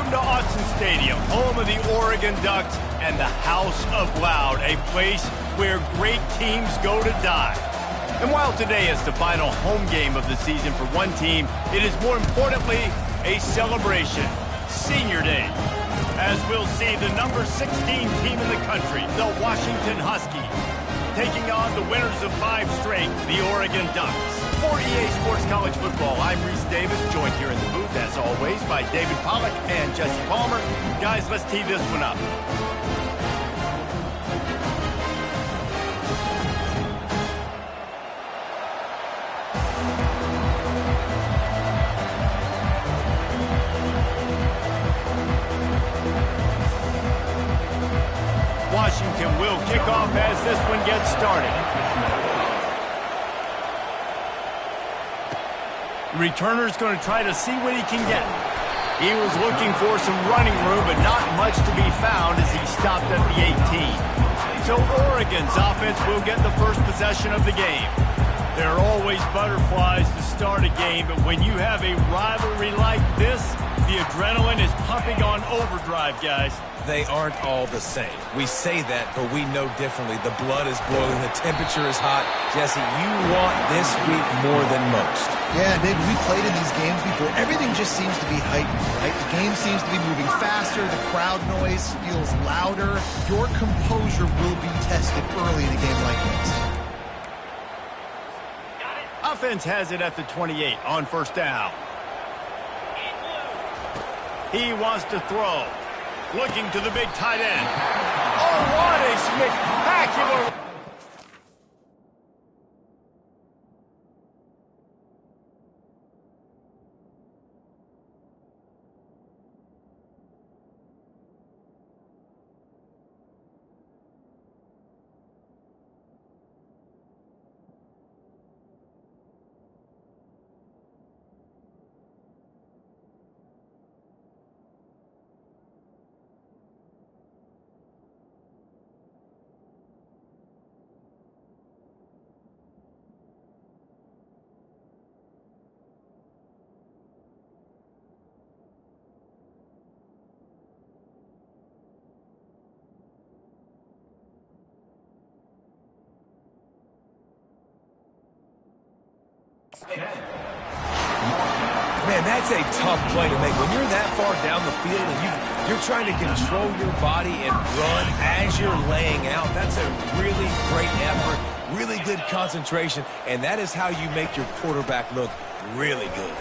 Welcome to Autzen Stadium, home of the Oregon Ducks and the House of Loud, a place where great teams go to die. And while today is the final home game of the season for one team, it is more importantly a celebration, Senior Day. As we'll see the number 16 team in the country, the Washington Huskies, taking on the winners of 5 straight, the Oregon Ducks. For EA Sports College Football, I'm Reese Davis, joined here in the booth, as always, by David Pollack and Jesse Palmer. Guys, let's tee this one up. Washington will kick off as this one gets started. The returner's going to try to see what he can get. He was looking for some running room, but not much to be found as he stopped at the 18. So Oregon's offense will get the first possession of the game. There are always butterflies to start a game, but when you have a rivalry like this, the adrenaline is pumping on overdrive, guys. They aren't all the same. We say that, but we know differently. The blood is boiling. The temperature is hot. Jesse, you want this week more than most. Yeah, David, we played in these games before. Everything just seems to be heightened, right? The game seems to be moving faster. The crowd noise feels louder. Your composure will be tested early in a game like this. Offense has it at the 28 on first down. He wants to throw. Looking to the big tight end. Oh, what a spectacular... Man, that's a tough play to make. When you're that far down the field and you're trying to control your body and run as you're laying out, that's a really great effort, really good concentration, and that is how you make your quarterback look really good.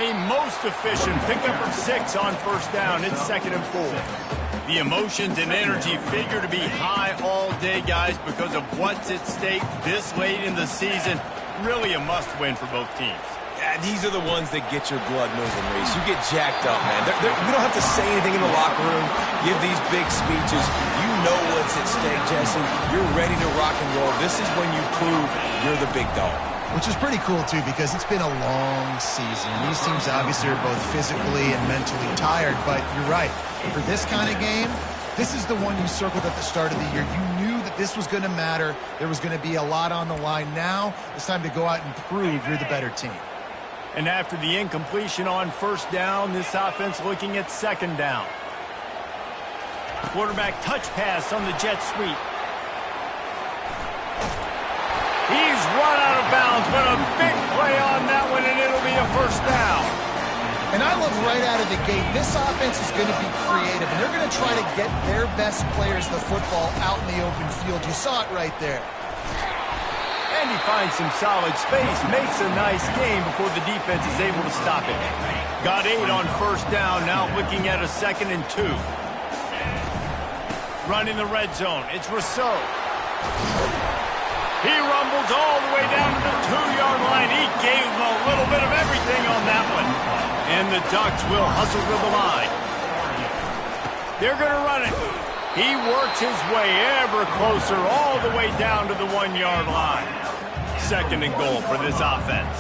A most efficient pickup of 6 on first down. It's 2nd and 4. The emotions and energy figure to be high all day, guys, because of what's at stake this late in the season. Really a must-win for both teams. Yeah, these are the ones that get your blood moving, Reese. You get jacked up, man. We don't have to say anything in the locker room, give these big speeches. You know what's at stake, Jesse. You're ready to rock and roll. This is when you prove you're the big dog. Which is pretty cool, too, because it's been a long season. These teams obviously are both physically and mentally tired, but you're right. For this kind of game, this is the one you circled at the start of the year. You knew that this was going to matter. There was going to be a lot on the line. Now it's time to go out and prove you're the better team. And after the incompletion on first down, this offense looking at 2nd down. Quarterback touch pass on the jet sweep. He's run out of bounds, but a big play on that one, and it'll be a first down. And I love right out of the gate, this offense is going to be creative, and they're going to try to get their best players the football out in the open field. You saw it right there. And he finds some solid space, makes a nice game before the defense is able to stop it. Got 8 on first down, now looking at a 2nd and 2. Running the red zone, it's Rousseau. He rumbles all the way down to the 2-yard line. He gave him a little bit of everything on that one. And the Ducks will hustle to the line. They're going to run it. He works his way ever closer all the way down to the 1-yard line. 2nd and goal for this offense.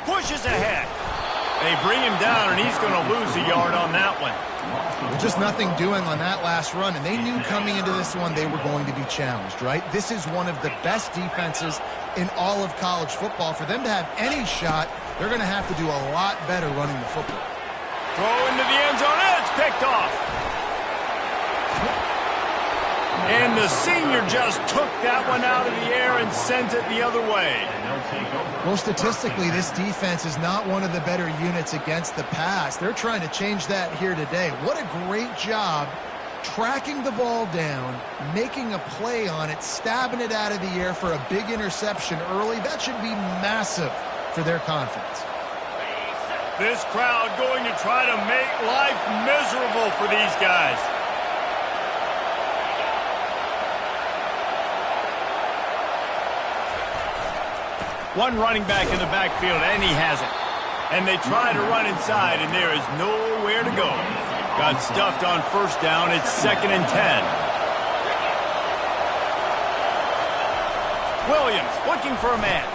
Pushes ahead. They bring him down, and he's going to lose a yard on that one. Just nothing doing on that last run, and they knew coming into this one they were going to be challenged, right? This is one of the best defenses in all of college football. For them to have any shot, they're going to have to do a lot better running the football. Throw into the end zone, and it's picked off. And the senior just took that one out of the air and sent it the other way. Well, statistically, this defense is not one of the better units against the pass. They're trying to change that here today. What a great job tracking the ball down, making a play on it, stabbing it out of the air for a big interception early. That should be massive for their confidence. This crowd going to try to make life miserable for these guys. One running back in the backfield, and he has it. And they try to run inside, and there is nowhere to go. Got stuffed on first down. It's 2nd and 10. Williams looking for a man.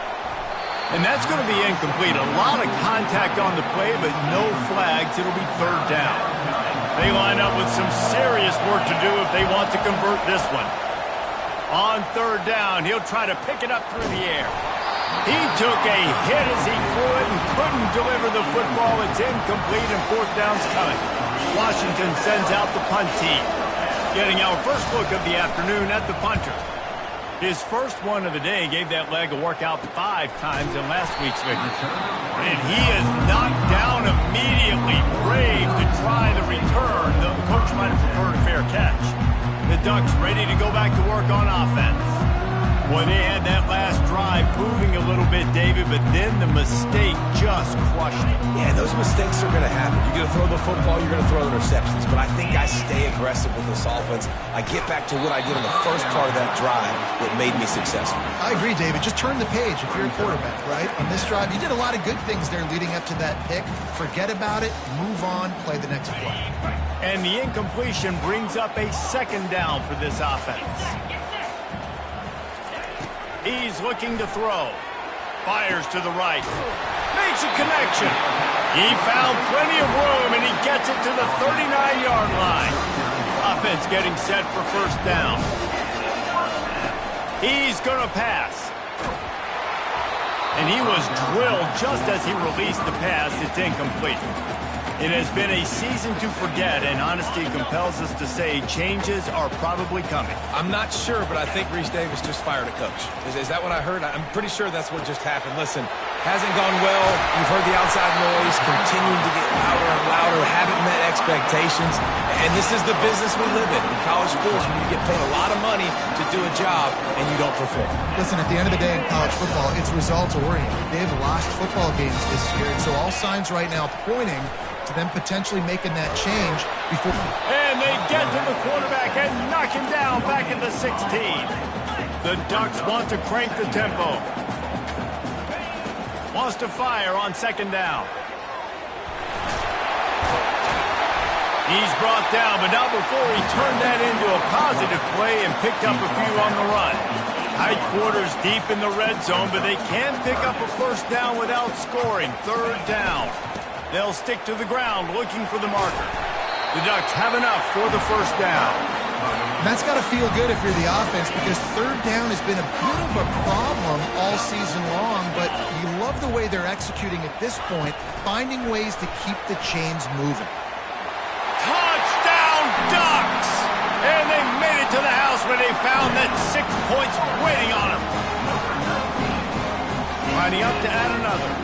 And that's going to be incomplete. A lot of contact on the play, but no flags. It'll be 3rd down. They line up with some serious work to do if they want to convert this one. On 3rd down, he'll try to pick it up through the air. He took a hit as he threw it and couldn't deliver the football. It's incomplete, and 4th down's coming. Washington sends out the punt team. Getting our first look of the afternoon at the punter. His first one of the day gave that leg a workout 5 times in last week's victory. And he is knocked down immediately. Brave to try the return. The coach might have preferred a fair catch. The Ducks ready to go back to work on offense. Boy, they had that last drive moving a little bit, David, but then the mistake just crushed it. Yeah, those mistakes are going to happen. You're going to throw the football, you're going to throw interceptions. But I think I stay aggressive with this offense. I get back to what I did in the first part of that drive that made me successful. I agree, David. Just turn the page if you're a quarterback, right? On this drive, you did a lot of good things there leading up to that pick. Forget about it, move on, play the next play. And the incompletion brings up a 2nd down for this offense. He's looking to throw. Fires to the right. Makes a connection. He found plenty of room, and he gets it to the 39-yard line. Offense getting set for 1st down. He's going to pass. And he was drilled just as he released the pass. It's incomplete. It has been a season to forget, and honesty compels us to say changes are probably coming. I'm not sure, but I think Reese Davis just fired a coach. Is that what I heard? I'm pretty sure that's what just happened. Listen, hasn't gone well. You've heard the outside noise, continuing to get louder and louder, haven't met expectations. And this is the business we live in college sports, when you get paid a lot of money to do a job and you don't perform. Listen, at the end of the day in college football, it's results-oriented. They've lost football games this year, and so all signs right now pointing to them potentially making that change before. And they get to the quarterback and knock him down back at the 16. The Ducks want to crank the tempo. Wants to fire on 2nd down. He's brought down, but not before he turned that into a positive play and picked up a few on the run. Tight quarters deep in the red zone, but they can pick up a 1st down without scoring. 3rd down. They'll stick to the ground looking for the marker. The Ducks have enough for the 1st down. And that's got to feel good if you're the offense, because 3rd down has been a bit of a problem all season long, but you love the way they're executing at this point, finding ways to keep the chains moving. Touchdown, Ducks! And they made it to the house where they found that 6 points waiting on them. Lining up to add another.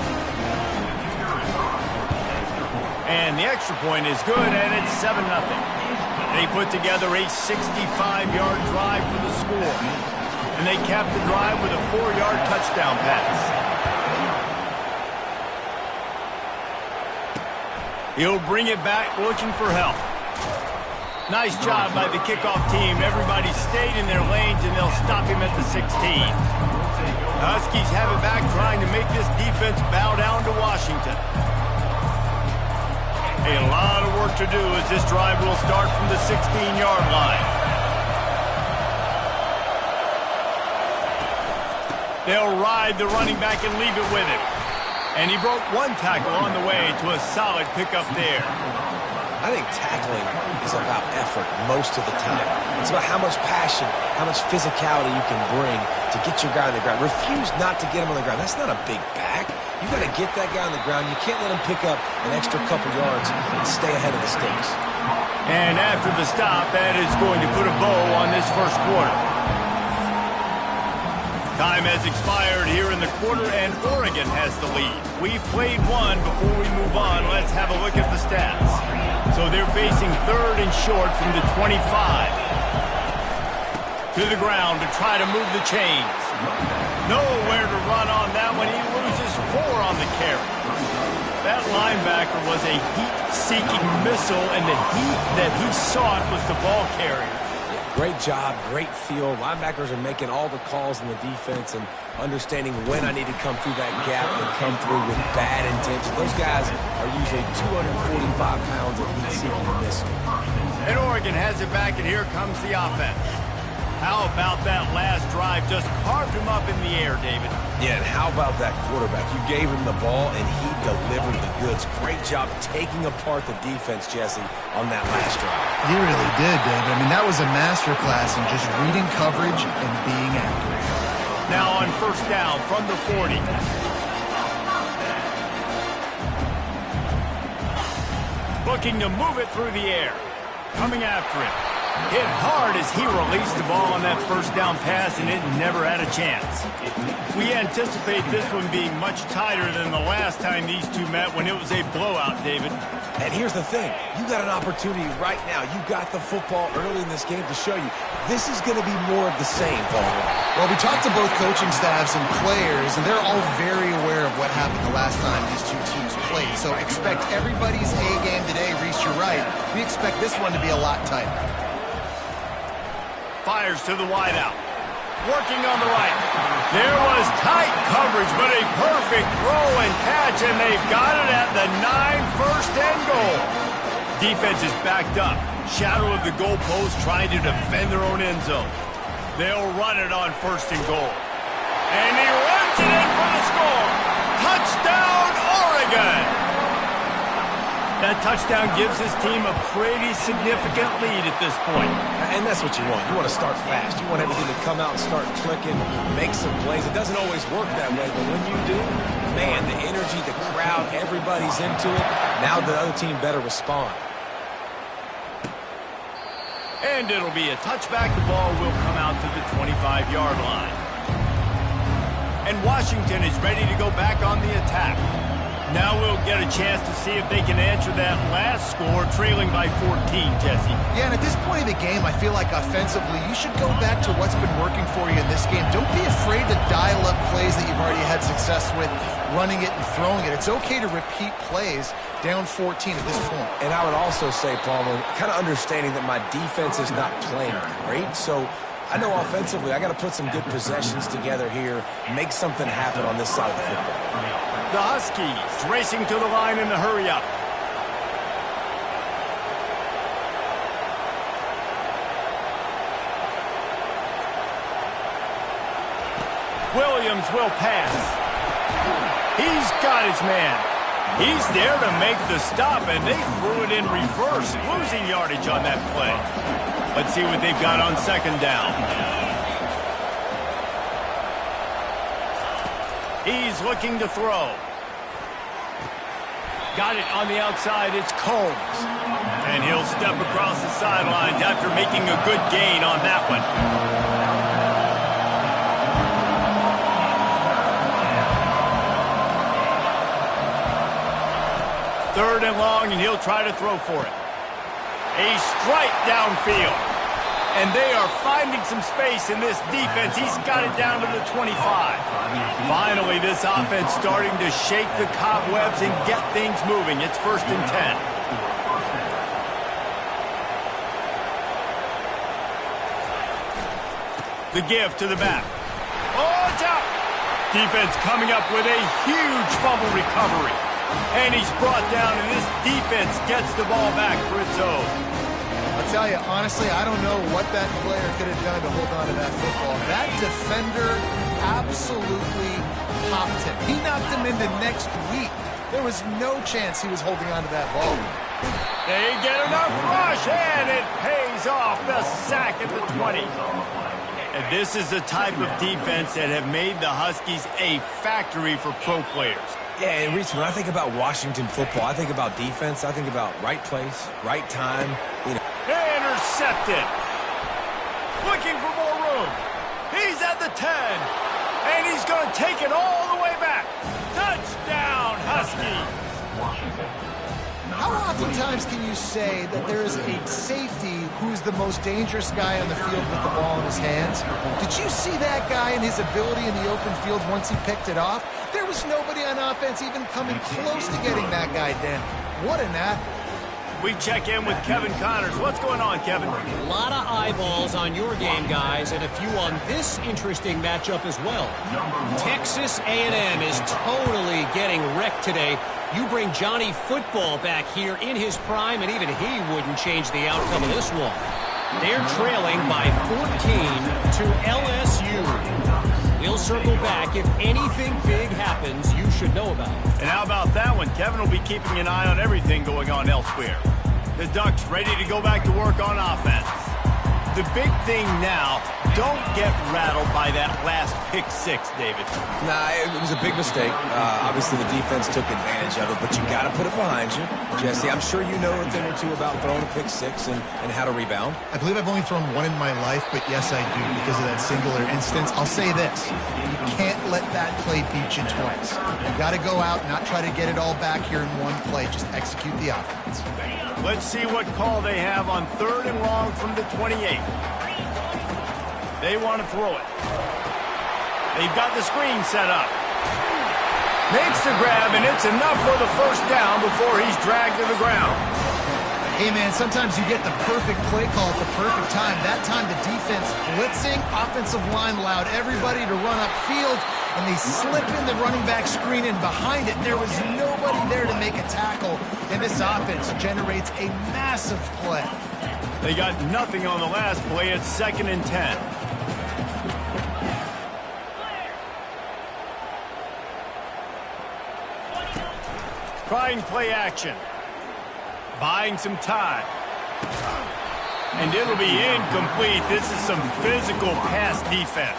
And the extra point is good, and it's 7-0. They put together a 65-yard drive for the score. And they capped the drive with a 4-yard touchdown pass. He'll bring it back looking for help. Nice job by the kickoff team. Everybody stayed in their lanes, and they'll stop him at the 16. The Huskies have it back, trying to make this defense bow down to Washington. A lot of work to do as this drive will start from the 16-yard line. They'll ride the running back and leave it with him. And he broke one tackle on the way to a solid pickup there. I think tackling is about effort most of the time. It's about how much passion, how much physicality you can bring to get your guy on the ground. Refuse not to get him on the ground. That's not a big back. You got to get that guy on the ground. You can't let him pick up an extra couple yards and stay ahead of the sticks. And after the stop, that is going to put a bow on this first quarter. Time has expired here in the quarter, and Oregon has the lead. We've played one. Before we move on, let's have a look at the stats. So they're facing third and short from the 25. To the ground to try to move the chains. Nowhere to run on that one. He loses 4 on the carry. That linebacker was a heat-seeking missile, and the heat that he sought was the ball carrier. Great job, great feel. Linebackers are making all the calls in the defense and understanding when I need to come through that gap and come through with bad intention. Those guys are usually 245 pounds of heat-seeking missile. And Oregon has it back, and here comes the offense. How about that last drive? Just carved him up in the air, David. Yeah, and how about that quarterback? You gave him the ball, and he delivered the goods. Great job taking apart the defense, Jesse, on that last drive. He really did, David. I mean, that was a masterclass in just reading coverage and being accurate. Now on first down from the 40. Looking to move it through the air. Coming after it. Hit hard as he released the ball on that first down pass, and it never had a chance. We anticipate this one being much tighter than the last time these two met when it was a blowout, David. And here's the thing. You got an opportunity right now. You got the football early in this game to show you. This is going to be more of the same, Paul. Well, we talked to both coaching staffs and players, and they're all very aware of what happened the last time these two teams played. So expect everybody's A game today. Reese, you're right. We expect this one to be a lot tighter. Fires to the wideout. Working on the right. There was tight coverage, but a perfect throw and catch, and they've got it at the 9, first and goal. Defense is backed up. Shadow of the goalpost trying to defend their own end zone. They'll run it on first and goal. And he runs it in for the score. Touchdown, Oregon! That touchdown gives his team a pretty significant lead at this point. And that's what you want. You want to start fast. You want everything to come out and start clicking, make some plays. It doesn't always work that way, but when you do, man, the energy, the crowd, everybody's into it. Now the other team better respond. And it'll be a touchback. The ball will come out to the 25-yard line. And Washington is ready to go back on the attack. Now we'll get a chance to see if they can answer that last score, trailing by 14, Jesse. Yeah, and at this point of the game, I feel like offensively, you should go back to what's been working for you in this game. Don't be afraid to dial up plays that you've already had success with, running it and throwing it. It's okay to repeat plays down 14 at this point. And I would also say, Palmer, kind of understanding that my defense is not playing great, so I know offensively I got to put some good possessions together here, make something happen on this side of the football. The Huskies racing to the line in the hurry-up. Williams will pass. He's got his man. He's there to make the stop, and they threw it in reverse, losing yardage on that play. Let's see what they've got on second down. He's looking to throw. Got it on the outside. It's Combs. And he'll step across the sidelines after making a good gain on that one. Third and long, and he'll try to throw for it. A strike downfield. And they are finding some space in this defense. He's got it down to the 25. Finally, this offense starting to shake the cobwebs and get things moving. It's first and 10. The give to the back. Oh, it's out. Defense coming up with a huge fumble recovery. And he's brought down, and this defense gets the ball back for its own. I'll tell you, honestly, I don't know what that player could have done to hold on to that football. That defender absolutely popped him. He knocked him into next week. There was no chance he was holding on to that ball. They get enough rush, and it pays off. The sack at the 20. And this is the type of defense that have made the Huskies a factory for pro players. Yeah, and Reese, when I think about Washington football, I think about defense. I think about right place, right time. You know. Intercepted. Looking for more room. He's at the 10. And he's going to take it all the way back. Touchdown, Huskies. How oftentimes can you say that there is a safety who's the most dangerous guy on the field with the ball in his hands? Did you see that guy and his ability in the open field once he picked it off? There was nobody on offense even coming close to getting that guy down. What an athlete. We check in with Kevin Connors. What's going on, Kevin? A lot of eyeballs on your game, guys, and a few on this interesting matchup as well. Texas A&M is totally getting wrecked today. You bring Johnny Football back here in his prime, and even he wouldn't change the outcome of this one. They're trailing by 14 to LSU. We'll circle back. If anything big happens, you should know about it. And how about that one? Kevin will be keeping an eye on everything going on elsewhere. The Ducks ready to go back to work on offense. The big thing now, don't get rattled by that last pick six, David. Nah, it was a big mistake. Obviously, the defense took advantage of it, but you got to put it behind you. Jesse, I'm sure you know a thing or two about throwing a pick six and how to rebound. I believe I've only thrown one in my life, but yes, I do because of that singular instance. I'll say this. You can't let that play beat you twice. You got to go out and not try to get it all back here in one play. Just execute the offense. Let's see what call they have on 3rd and long from the 28. They want to throw it. They've got the screen set up. Makes the grab, and it's enough for the first down before he's dragged to the ground. Hey, man, sometimes you get the perfect play call at the perfect time. That time the defense blitzing, offensive line allowed everybody to run upfield, and they slip in the running back screen in behind it. There was nobody there to make a tackle, and this offense generates a massive play. They got nothing on the last play. It's 2nd and 10. Trying play action. Buying some time. And it'll be incomplete. This is some physical pass defense.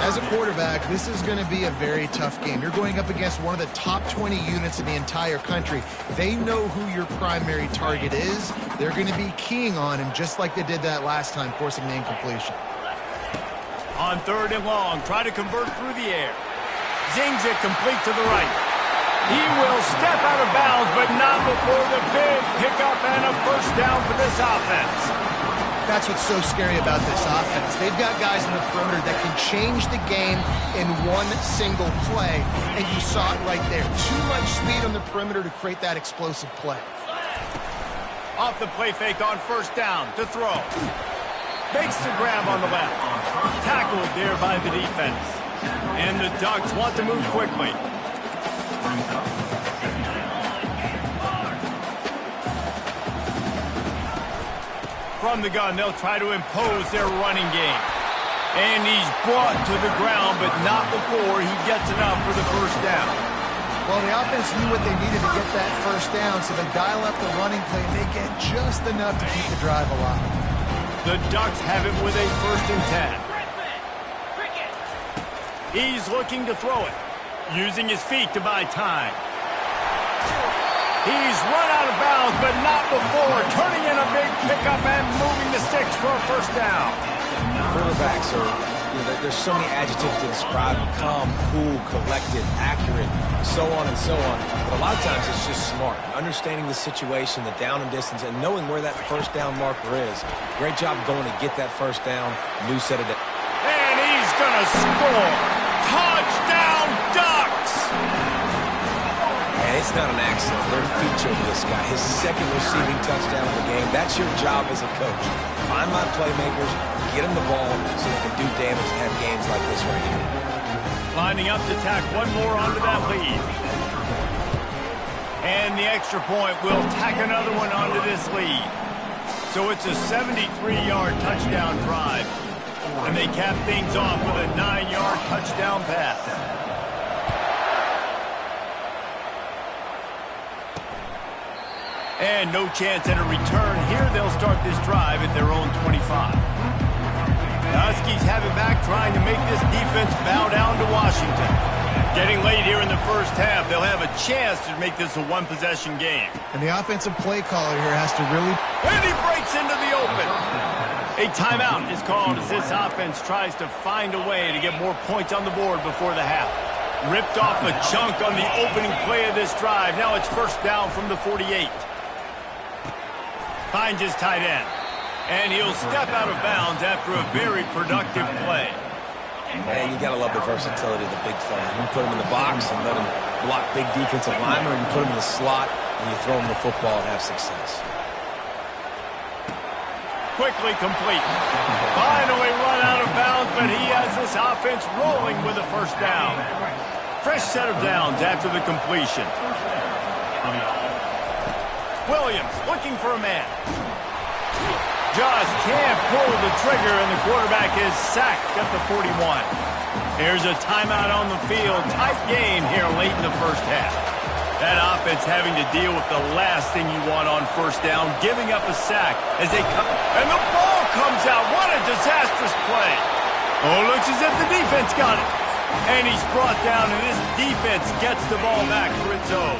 As a quarterback, this is going to be a very tough game. You're going up against one of the top 20 units in the entire country. They know who your primary target is. They're going to be keying on him just like they did that last time, forcing the incompletion. On 3rd and long, try to convert through the air. Zings it complete to the right. He will step out of bounds, but not before the big pickup and a first down for this offense. That's what's so scary about this offense. They've got guys in the perimeter that can change the game in one single play, and you saw it right there. Too much speed on the perimeter to create that explosive play. Off the play fake on 1st down to throw. Makes the grab on the left. Tackled there by the defense. And the Ducks want to move quickly. From the gun, they'll try to impose their running game. And he's brought to the ground, but not before he gets enough for the first down. Well, the offense knew what they needed to get that first down, so they dial up the running play, and they get just enough to keep the drive alive. The Ducks have it with a 1st and 10. He's looking to throw it, using his feet to buy time. He's run out of bounds, but not before turning in a big pickup and moving the sticks for a first down. Quarterbacks are, there's so many adjectives to describe them. Calm, cool, collected, accurate, so on and so on. But a lot of times it's just smart. Understanding the situation, the down and distance, and knowing where that first down marker is. Great job going to get that first down. New set of... And he's going to score. Touchdown, Ducks! And it's not an accident. They're featuring this guy. His 2nd receiving touchdown of the game. That's your job as a coach. Find my playmakers, get them the ball so they can do damage and have games like this right here. Lining up to tack one more onto that lead. And the extra point will tack another one onto this lead. So it's a 73-yard touchdown drive. And they cap things off with a 9-yard touchdown pass. And no chance at a return here. They'll start this drive at their own 25. The Huskies have it back, trying to make this defense bow down to Washington. Getting late here in the first half, they'll have a chance to make this a one-possession game. And the offensive play caller here has to really... And he breaks into the open. A timeout is called as this offense tries to find a way to get more points on the board before the half. Ripped off a chunk on the opening play of this drive. Now it's first down from the 48. Finds his tight end. And he'll step out of bounds after a very productive play. Man, you got to love the versatility of the big fella. You put him in the box and let him block big defensive linemen, or you put him in the slot and you throw him the football and have success. Quickly complete. Finally run out of bounds, but he has this offense rolling with a first down. Fresh set of downs after the completion. Williams looking for a man. Just can't pull the trigger, and the quarterback is sacked at the 41. Here's a timeout on the field. Tight game here late in the first half. That offense having to deal with the last thing you want on first down, giving up a sack as they come. And the ball comes out. What a disastrous play. Oh, looks as if the defense got it. And he's brought down, and this defense gets the ball back for its own.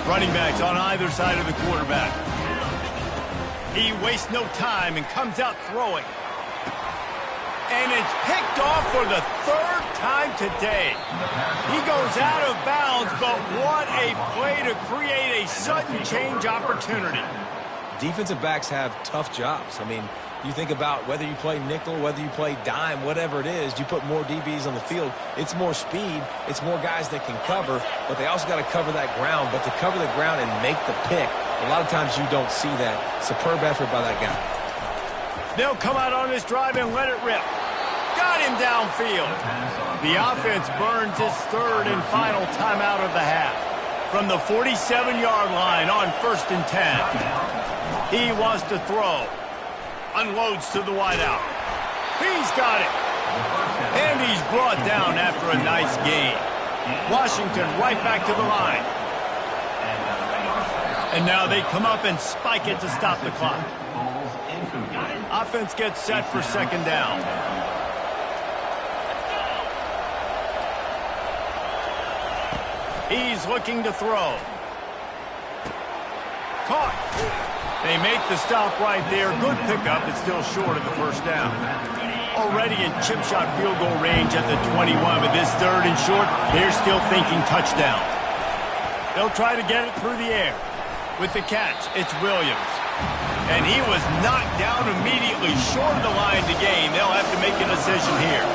Running backs on either side of the quarterback. He wastes no time and comes out throwing. And it's picked off for the third time today. He goes out of bounds, but what a play to create a sudden change opportunity. Defensive backs have tough jobs. I mean, you think about whether you play nickel, whether you play dime, whatever it is, you put more DBs on the field. It's more speed. It's more guys that can cover, but they also got to cover that ground. But to cover the ground and make the pick, a lot of times you don't see that. Superb effort by that guy. They'll come out on this drive and let it rip. Got him downfield. The offense burns its third and final timeout of the half. From the 47-yard line on 1st and 10. He wants to throw. Unloads to the wideout. He's got it. And he's brought down after a nice gain. Washington right back to the line. And now they come up and spike it to stop the clock. Offense gets set for second down. He's looking to throw. Caught. They make the stop right there. Good pickup. It's still short of the first down. Already in chip shot field goal range at the 21, but this third and short, they're still thinking touchdown. They'll try to get it through the air. With the catch, it's Williams. And he was knocked down immediately short of the line to gain. They'll have to make a decision here.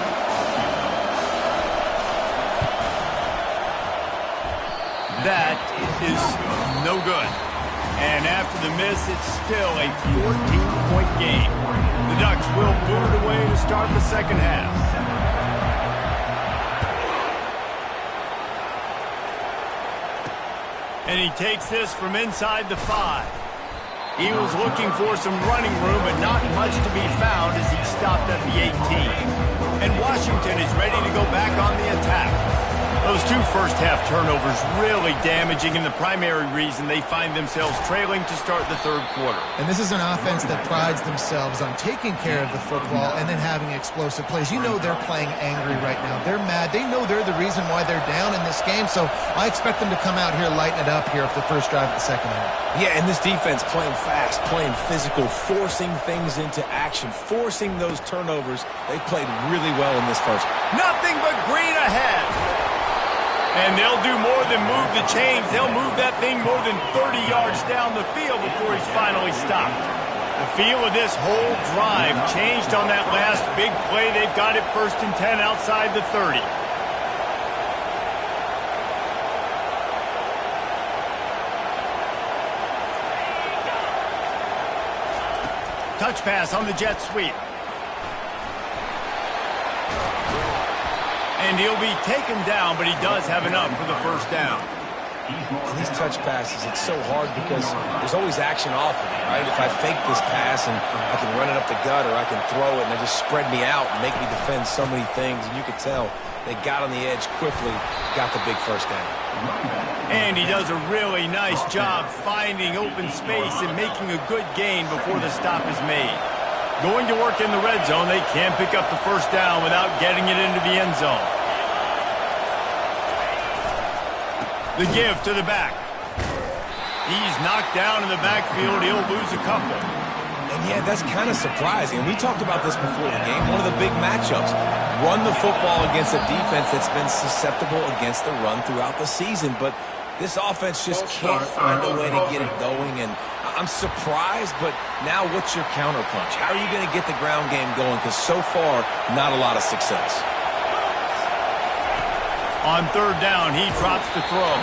That is no good. And after the miss, it's still a 14-point game. The Ducks will boot it away to start the second half. And he takes this from inside the 5. He was looking for some running room, but not much to be found as he stopped at the 18. And Washington is ready to go back on the attack. Those two first-half turnovers really damaging, and the primary reason they find themselves trailing to start the third quarter. And this is an offense that prides themselves on taking care of the football and then having explosive plays. You know they're playing angry right now. They're mad. They know they're the reason why they're down in this game, so I expect them to come out here, lighten it up here for the first drive of the second half. Yeah, and this defense playing fast, playing physical, forcing things into action, forcing those turnovers. They played really well in this first. Nothing but green ahead. And they'll do more than move the chains. They'll move that thing more than 30 yards down the field before he's finally stopped. The feel of this whole drive changed on that last big play. They've got it 1st and 10 outside the 30. Touch pass on the jet sweep. And he'll be taken down, but he does have enough for the first down. And these touch passes, it's so hard because there's always action off of it, right? If I fake this pass and I can run it up the gut, or I can throw it and they just spread me out and make me defend so many things, and you could tell they got on the edge quickly, got the big first down. And he does a really nice job finding open space and making a good gain before the stop is made. Going to work in the red zone, they can't pick up the first down without getting it into the end zone. The give to the back. He's knocked down in the backfield. He'll lose a couple. And yeah, that's kind of surprising. We talked about this before the game. One of the big matchups. Run the football against a defense that's been susceptible against the run throughout the season. But this offense just can't find a way to get it going. And I'm surprised, but now what's your counterpunch? How are you going to get the ground game going? Because so far, not a lot of success. On third down, he drops the throw.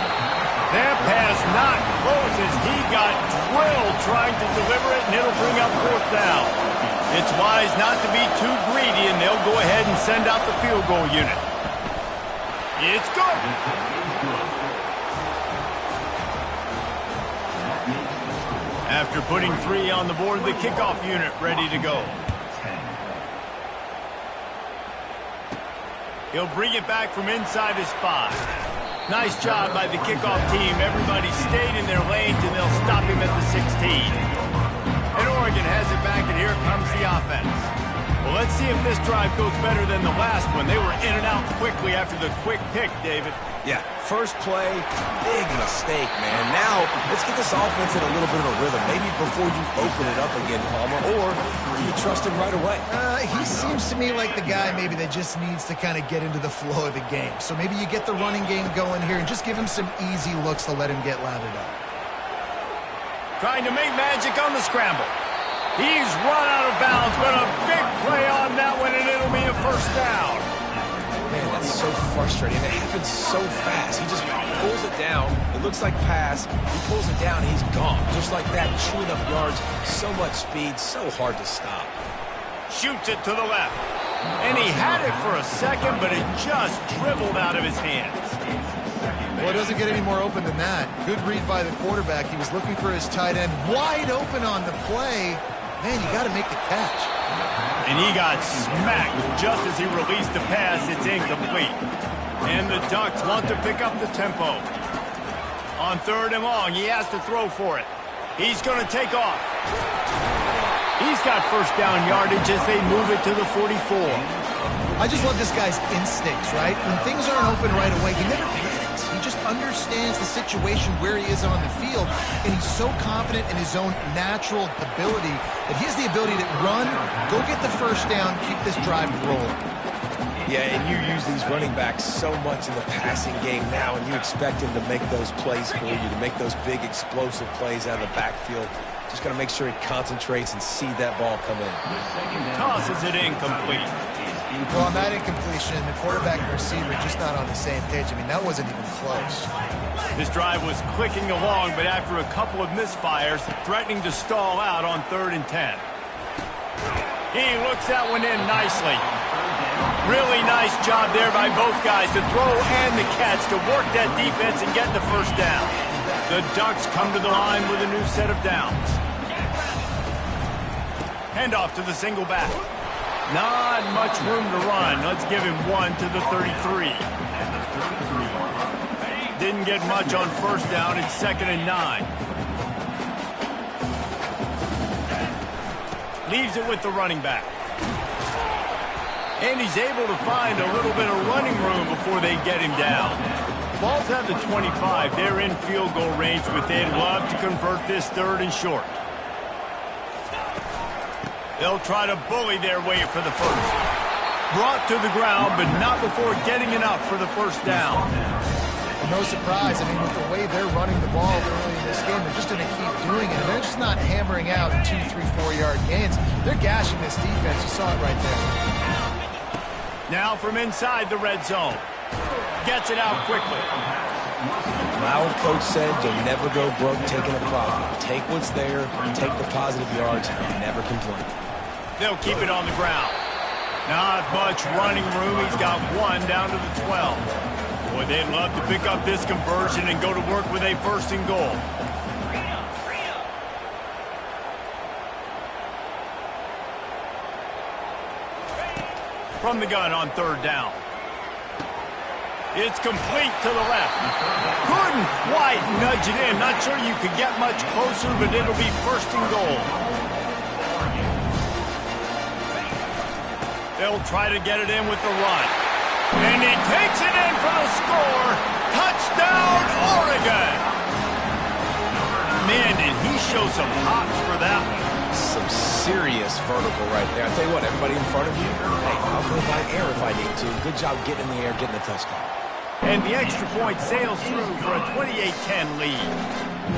That pass not close as he got drilled trying to deliver it, and it'll bring up fourth down. It's wise not to be too greedy, and they'll go ahead and send out the field goal unit. It's good. After putting 3 on the board, the kickoff unit ready to go. He'll bring it back from inside his 5. Nice job by the kickoff team. Everybody stayed in their lanes, and they'll stop him at the 16. And Oregon has it back, and here comes the offense. Well, let's see if this drive goes better than the last one. They were in and out quickly after the quick pick, David. Yeah, first play, big mistake, man. Now, let's get this offense in a little bit of a rhythm. Maybe before you open it up again, Palmer, or you trust him right away. He seems to me like the guy maybe that just needs to kind of get into the flow of the game. So maybe you get the running game going here and just give him some easy looks to let him get lathered up. Trying to make magic on the scramble. He's run out of bounds, but a big play on that one, and it'll be a first down. Man, that's so frustrating. It happens so fast. He just pulls it down. It looks like pass. He pulls it down, and he's gone. Just like that, chewing up yards. So much speed, so hard to stop. Shoots it to the left. And he had it for a second, but it just dribbled out of his hands. Well, it doesn't get any more open than that. Good read by the quarterback. He was looking for his tight end wide open on the play. Man, you got to make the catch. And he got smacked just as he released the pass. It's incomplete. And the Ducks want to pick up the tempo. On third and long, he has to throw for it. He's going to take off. He's got first down yardage as they move it to the 44. I just love this guy's instincts, right? When things aren't open right away, he never panics. He just understands the situation where he is on the field, and he's so confident in his own natural ability that he has the ability to run, go get the first down, keep this drive rolling. Yeah, and you use these running backs so much in the passing game now, and you expect him to make those plays for you, to make those big explosive plays out of the backfield. Just got to make sure he concentrates and see that ball come in. Tosses it incomplete. Well, on that incompletion, the quarterback and receiver just not on the same page. I mean, that wasn't even close. This drive was clicking along, but after a couple of misfires, threatening to stall out on 3rd and 10. He looks that one in nicely. Really nice job there by both guys to throw and the catch to work that defense and get the first down. The Ducks come to the line with a new set of downs. Handoff to the single back. Not much room to run. Let's give him 1 to the 33. Didn't get much on first down. It's 2nd and 9. Leaves it with the running back. And he's able to find a little bit of running room before they get him down. Ball's at the 25. They're in field goal range, but they'd love to convert this 3rd and short. They'll try to bully their way for the first. Brought to the ground, but not before getting enough for the first down. And no surprise, I mean, with the way they're running the ball early in this game, they're just going to keep doing it. And they're just not hammering out 2, 3, 4-yard gains. They're gashing this defense. You saw it right there. Now from inside the red zone. Gets it out quickly. My old coach said you'll never go broke taking a profit. Take what's there, take the positive yards, and never complain. They'll keep it on the ground. Not much running room. He's got 1 down to the 12. Boy, they'd love to pick up this conversion and go to work with a 1st and goal. From the gun on 3rd down. It's complete to the left. Couldn't quite nudge it in. Not sure you could get much closer, but it'll be first and goal. They'll try to get it in with the run. And he takes it in for the score. Touchdown, Oregon! Man, did he show some hops for that one. Some serious vertical right there. I'll tell you what, everybody in front of you, hey, I'll go by air if I need to. Good job getting in the air, getting the touchdown. And the extra point sails through for a 28-10 lead.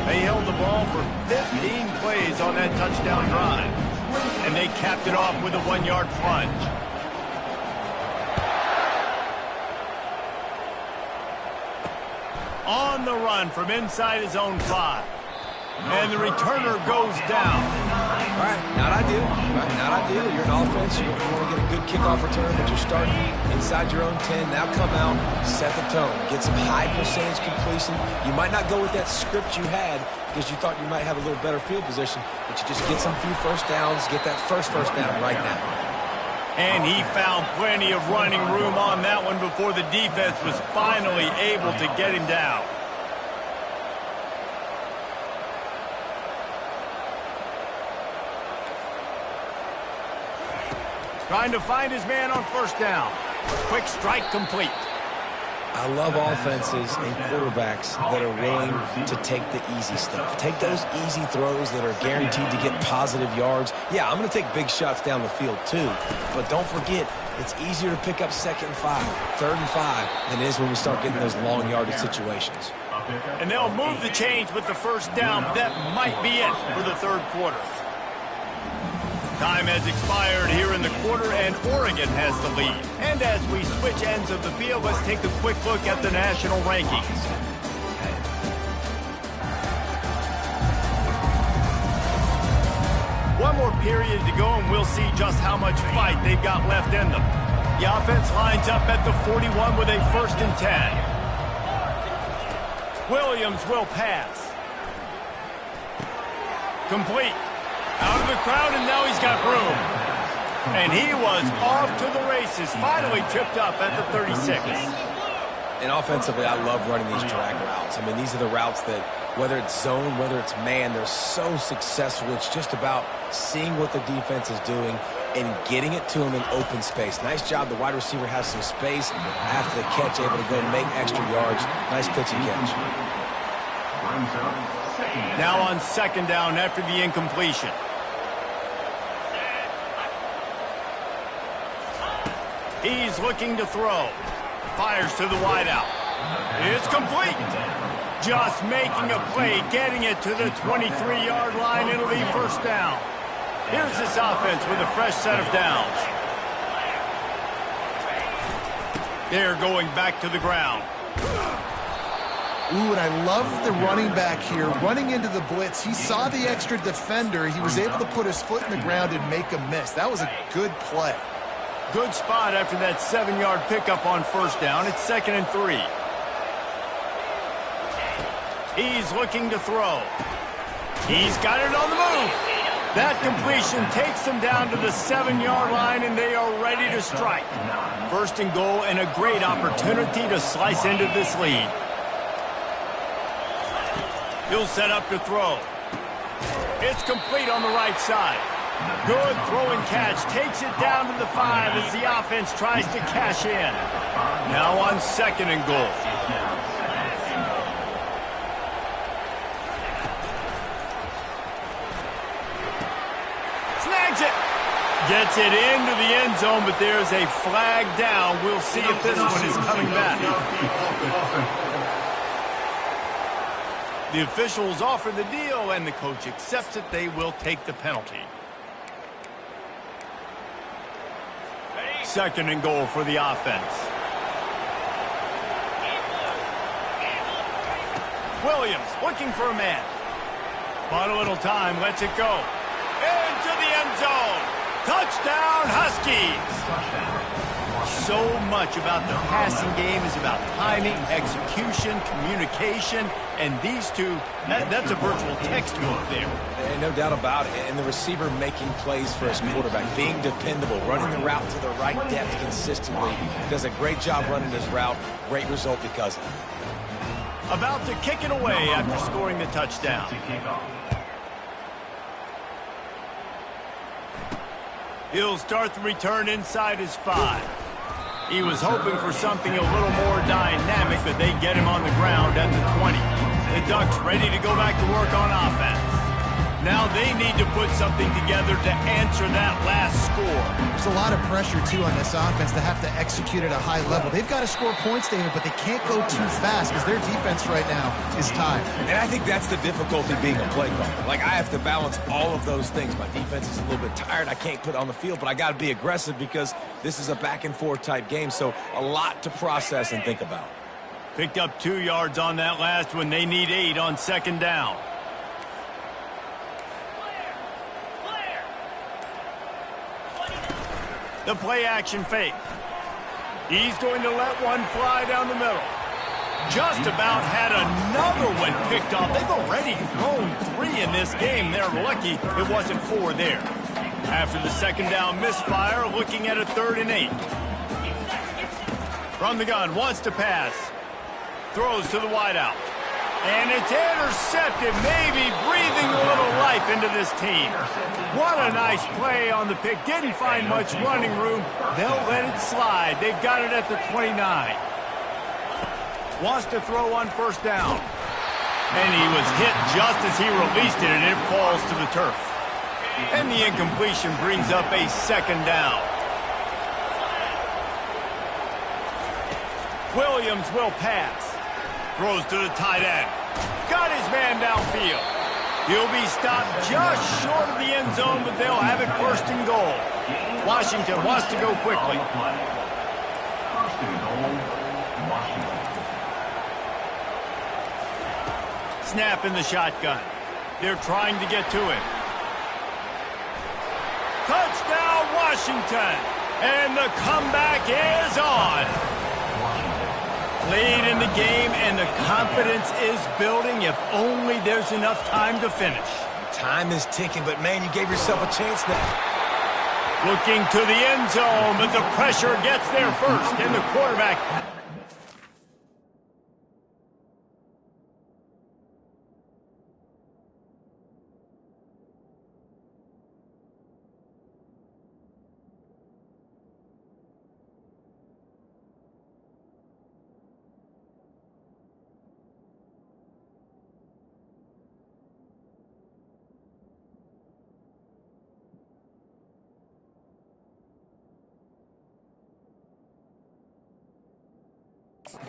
They held the ball for 15 plays on that touchdown drive. And they capped it off with a 1-yard plunge. On the run from inside his own 5. And the returner goes down. All right, not ideal. Not ideal. You're an offense. You want to get a good kickoff return, but you're starting inside your own 10. Now come out, set the tone. Get some high percentage completion. You might not go with that script you had because you thought you might have a little better field position, but you just get some few first downs, get that first down right now. And he found plenty of running room on that one before the defense was finally able to get him down. Trying to find his man on first down. Quick strike complete. I love offenses and quarterbacks that are willing to take the easy stuff. Take those easy throws that are guaranteed to get positive yards. Yeah, I'm going to take big shots down the field too. But don't forget, it's easier to pick up 2nd and 5, 3rd and 5 than it is when we start getting those long yardage situations. And they'll move the chains with the first down. That might be it for the third quarter. Time has expired here in the quarter, and Oregon has the lead. And as we switch ends of the field, let's take a quick look at the national rankings. One more period to go, and we'll see just how much fight they've got left in them. The offense lines up at the 41 with a 1st and 10. Williams will pass. Complete. Out of the crowd, and now he's got room. And he was off to the races, finally tripped up at the 36. And offensively, I love running these drag routes. I mean, these are the routes that, whether it's zone, whether it's man, they're so successful. It's just about seeing what the defense is doing and getting it to him in open space. Nice job. The wide receiver has some space after the catch, able to go make extra yards. Nice pitch and catch. Now on 2nd down after the incompletion. He's looking to throw. Fires to the wideout. It's complete. Just making a play, getting it to the 23-yard line. It'll be first down. Here's this offense with a fresh set of downs. They're going back to the ground. Ooh, and I love the running back here. Running into the blitz, he saw the extra defender. He was able to put his foot in the ground and make a miss. That was a good play. Good spot after that 7-yard pickup on first down. It's 2nd and 3. He's looking to throw. He's got it on the move. That completion takes them down to the 7-yard line, and they are ready to strike. 1st and goal, and a great opportunity to slice into this lead. He'll set up to throw. It's complete on the right side. Good throw and catch. Takes it down to the 5 as the offense tries to cash in. Now on 2nd and goal. Snags it. Gets it into the end zone, but there's a flag down. We'll see if this one is coming back. The officials offer the deal, and the coach accepts it. They will take the penalty. 2nd and goal for the offense. Williams looking for a man. But a little time, lets it go. Into the end zone. Touchdown, Huskies. So much about the passing game is about timing, execution, communication, and these two, that's a virtual textbook there. And no doubt about it. And the receiver making plays for his quarterback, being dependable, running the route to the right depth consistently. Does a great job running his route. Great result because of it. About to kick it away after scoring the touchdown. He'll start the return inside his 5. He was hoping for something a little more dynamic, but they get him on the ground at the 20. The Ducks ready to go back to work on offense. Now they need to put something together to answer that last score. There's a lot of pressure, too, on this offense to have to execute at a high level. They've got to score points, David, but they can't go too fast because their defense right now is tired. And I think that's the difficulty being a play caller. Like, I have to balance all of those things. My defense is a little bit tired. I can't put on the field, but I got to be aggressive because this is a back-and-forth type game, so a lot to process and think about. Picked up 2 yards on that last one. They need 8 on second down. The play-action fake. He's going to let one fly down the middle. Just about had another one picked off. They've already thrown 3 in this game. They're lucky it wasn't 4 there. After the second down misfire, looking at a 3rd and 8. From the gun, wants to pass. Throws to the wideout. And it's intercepted, maybe breathing a little life into this team. What a nice play on the pick. Didn't find much running room. They'll let it slide. They've got it at the 29. Wants to throw on first down. And he was hit just as he released it, and it falls to the turf. And the incompletion brings up a second down. Williams will pass. Throws to the tight end. Got his man downfield. He'll be stopped just short of the end zone, but they'll have it 1st and goal. Washington wants to go quickly. Snap in the shotgun. They're trying to get to it. Touchdown, Washington! And the comeback is on. Lead in the game, and the confidence is building if only there's enough time to finish. Time is ticking, but, man, you gave yourself a chance now. Looking to the end zone, but the pressure gets there first, and the quarterback...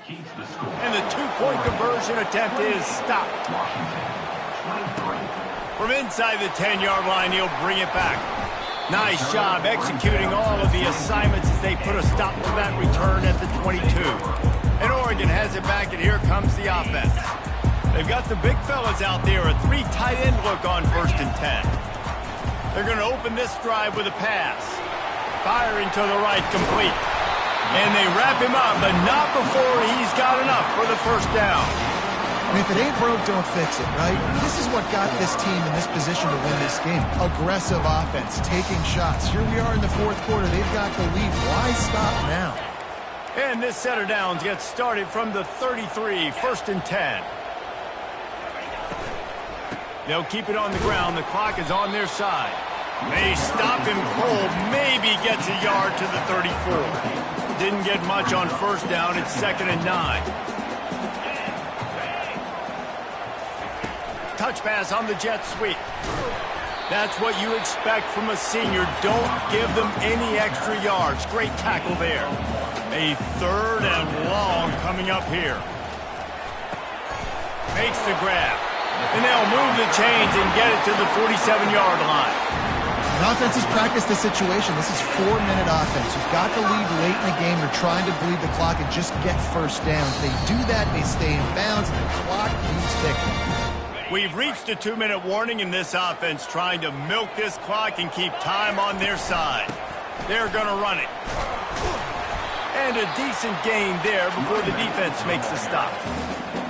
And the 2-point conversion attempt is stopped. From inside the 10-yard line, he'll bring it back. Nice job executing all of the assignments as they put a stop to that return at the 22. And Oregon has it back, and here comes the offense. They've got the big fellas out there, a 3 tight end look on 1st and 10. They're going to open this drive with a pass. Firing to the right, complete. And they wrap him up, but not before he's got enough for the 1st down. And if it ain't broke, don't fix it, right? This is what got this team in this position to win this game. Aggressive offense, taking shots. Here we are in the 4th quarter. They've got the lead. Why stop now? And this set of downs gets started from the 33, 1st and 10. They'll keep it on the ground. The clock is on their side. They stop him cold. Maybe gets a yard to the 34. Didn't get much on 1st down. It's 2nd and 9. Touch pass on the jet sweep. That's what you expect from a senior. Don't give them any extra yards. Great tackle there. A 3rd and long coming up here. Makes the grab. And they'll move the chains and get it to the 47-yard line. The offense has practiced the situation. This is 4-minute offense. You've got the lead late in the game. They're trying to bleed the clock and just get 1st down. If they do that, they stay in bounds, and the clock keeps ticking. We've reached a 2-minute warning in this offense, trying to milk this clock and keep time on their side. They're going to run it. And a decent gain there before the defense makes the stop.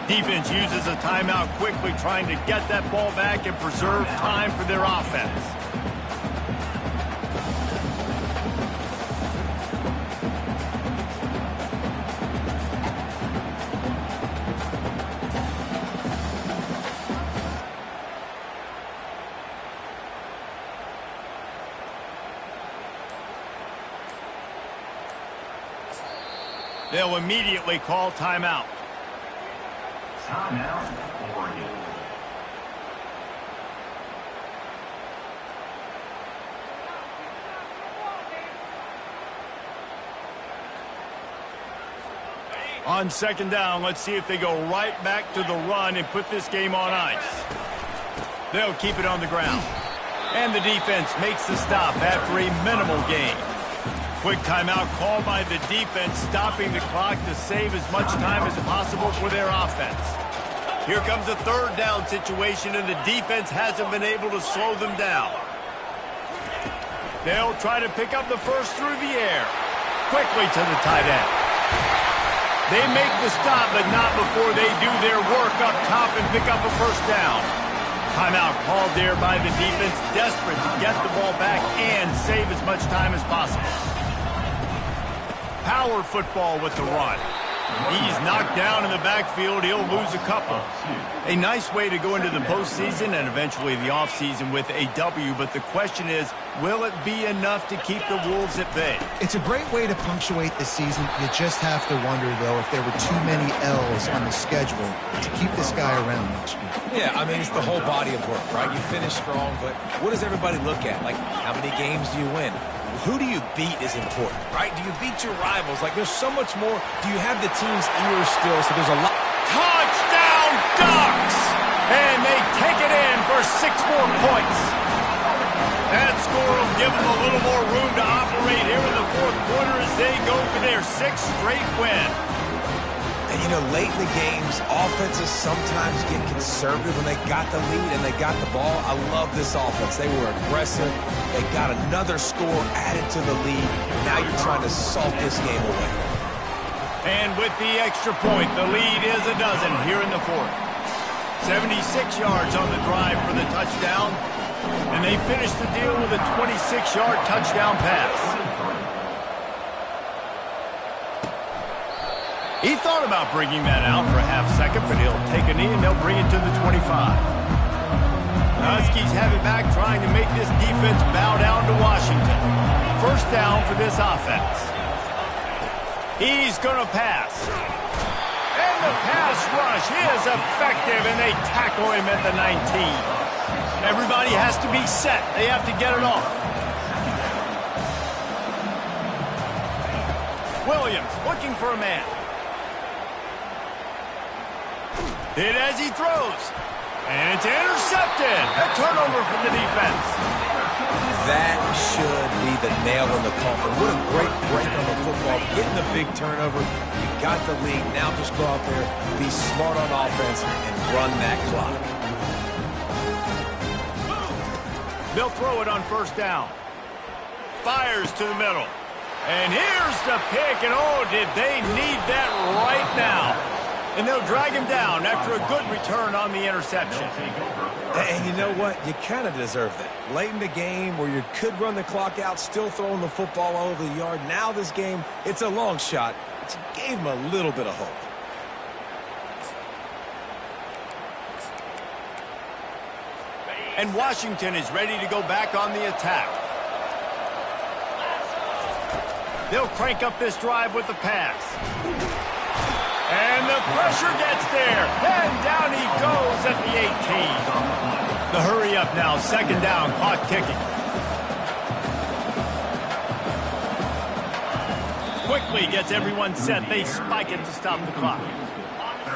Defense uses a timeout quickly, trying to get that ball back and preserve time for their offense. They'll immediately call timeout. Timeout, Oregon. On second down, let's see if they go right back to the run and put this game on ice. They'll keep it on the ground. And the defense makes the stop after a minimal gain. Quick timeout called by the defense, stopping the clock to save as much time as possible for their offense. Here comes a third down situation, and the defense hasn't been able to slow them down. They'll try to pick up the first through the air. Quickly to the tight end. They make the stop, but not before they do their work up top and pick up a first down. Timeout called there by the defense, desperate to get the ball back and save as much time as possible. Power football with the run. He's knocked down in the backfield. He'll lose a couple. A nice way to go into the postseason and eventually the offseason with a W, but the question is, will it be enough to keep the Wolves at bay? It's a great way to punctuate the season. You just have to wonder, though, if there were too many L's on the schedule to keep this guy around next year. Yeah, I mean, it's the whole body of work, right? You finish strong, but what does everybody look at? Like, how many games do you win? Who do you beat is important, right? Do you beat your rivals? Like, there's so much more. Do you have the team's ears still? So there's a lot. Touchdown, Ducks! And they take it in for 6 more points. That score will give them a little more room to operate here in the fourth quarter as they go for their 6th straight win. And, you know, late in the games, offenses sometimes get conservative when they got the lead and they got the ball. I love this offense. They were aggressive. They got another score added to the lead. Now you're trying to salt this game away. And with the extra point, the lead is a dozen here in the fourth. 76 yards on the drive for the touchdown. And they finish the deal with a 26-yard touchdown pass. He thought about bringing that out for a half second, but he'll take a knee and they'll bring it to the 25. Huskies have it back, trying to make this defense bow down to Washington. First down for this offense. He's going to pass. And the pass rush is effective, and they tackle him at the 19. Everybody has to be set. They have to get it off. Williams looking for a man. Hit as he throws. And it's intercepted. A turnover for the defense. That should be the nail in the coffin. What a great break on the football. Getting the big turnover. You got the lead. Now just go out there, be smart on offense, and run that clock. They'll throw it on first down. Fires to the middle. And here's the pick. And oh, did they need that right now. And they'll drag him down after a good return on the interception. And you know what? You kind of deserve that. Late in the game where you could run the clock out, still throwing the football all over the yard. Now this game, it's a long shot, but you gave him a little bit of hope. And Washington is ready to go back on the attack. They'll crank up this drive with the pass. And the pressure gets there. And down he goes at the 18. The hurry up now, second down, clock ticking. Quickly gets everyone set. They spike it to stop the clock.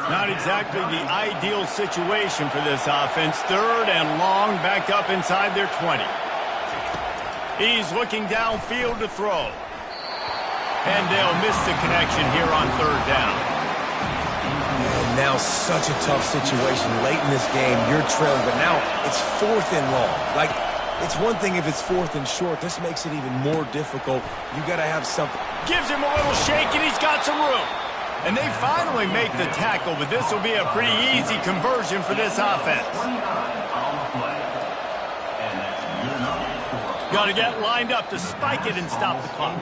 Not exactly the ideal situation for this offense. Third and long, back up inside their 20. He's looking downfield to throw. And they'll miss the connection here on third down. And now such a tough situation. Late in this game, you're trailing, but now it's fourth and long. Like, it's one thing if it's fourth and short. This makes it even more difficult. You got to have something. Gives him a little shake, and he's got some room. And they finally make the tackle, but this will be a pretty easy conversion for this offense. Got to get lined up to spike it and stop the clock.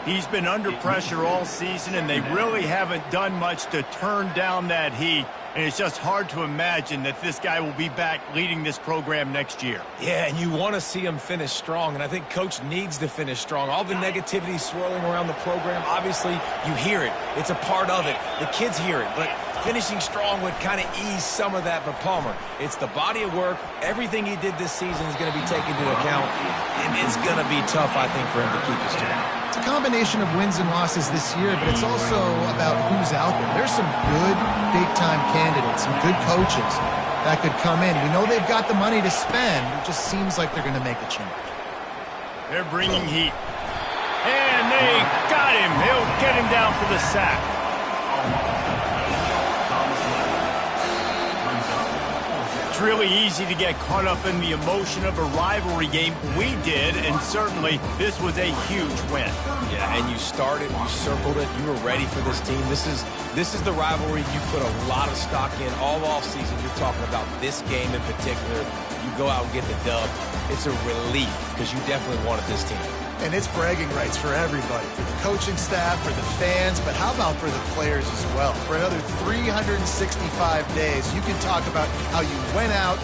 He's been under pressure all season, and they really haven't done much to turn down that heat. And it's just hard to imagine that this guy will be back leading this program next year. Yeah, and you want to see him finish strong, and I think Coach needs to finish strong. All the negativity swirling around the program, obviously, you hear it. It's a part of it. The kids hear it, but finishing strong would kind of ease some of that for Palmer. It's the body of work. Everything he did this season is going to be taken into account, and it's going to be tough, I think, for him to keep his job. It's a combination of wins and losses this year, but it's also about who's out there. There's some good big-time candidates, some good coaches that could come in. We know they've got the money to spend. It just seems like they're going to make a change. They're bringing heat. And they got him. He'll get him down for the sack. It's really easy to get caught up in the emotion of a rivalry game. We did, and certainly this was a huge win. Yeah, and you started, you circled it, you were ready for this team. This is the rivalry you put a lot of stock in all offseason. You're talking about this game in particular. You go out and get the dub. It's a relief because you definitely wanted this team. And it's bragging rights for everybody, for the coaching staff, for the fans, but how about for the players as well? For another 365 days, you can talk about how you went out,